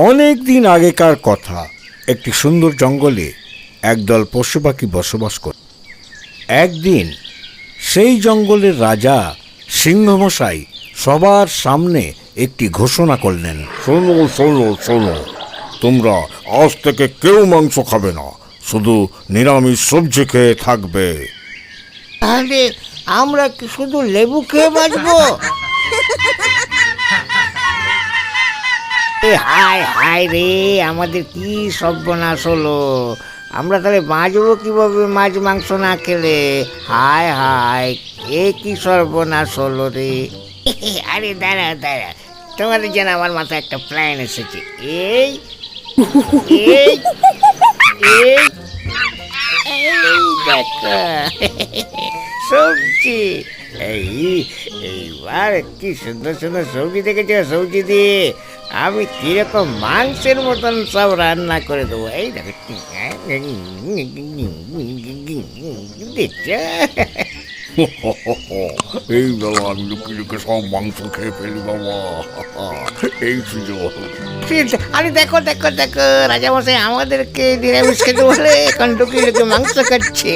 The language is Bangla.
অনেক দিন আগেকার কথা। একটি সুন্দর জঙ্গলে একদল পশু পাখি বসবাস করে। একদিন সেই জঙ্গলের রাজা সিংহমশাই সবার সামনে একটি ঘোষণা করলেন, শোনো শোনো শোনো, তোমরা আজ থেকে কেউ মাংস খাবে না, শুধু নিরামিষ সবজি খেয়ে থাকবে। আরে আমরা কি শুধু লেবু খেয়ে বাঁচবো? হায় হায় রে, আমাদের কি সর্বনাশ হলো! আমরা তাহলে বাঁচবো কিভাবে মাছ মাংস না খেলে? হায় হায়, এ কি সর্বনাশ হলো রে! আরে দাঁড়া দাঁড়া, তোমাদের যেন আমার মাথায় একটা প্ল্যান এসেছে। এই এই এই এই দেখো সবজি। এইবার কি সুন্দর সুন্দর সবজি দেখেছো? সবজি দিয়ে আমি কিরকম মাংসের মতন সব রান্না করে দেবো। এই দেখো, দেখছো? এই বেলা আমি লুকিয়ে লুকিয়ে সব মাংস খেয়ে ফেলি বাবা, এই সুযোগ। আরে দেখো দেখো দেখো, রাজামশাই আমাদেরকে নিরামিষ খেতে বলে এখন লুকিয়ে লুকিয়ে মাংস খাচ্ছে।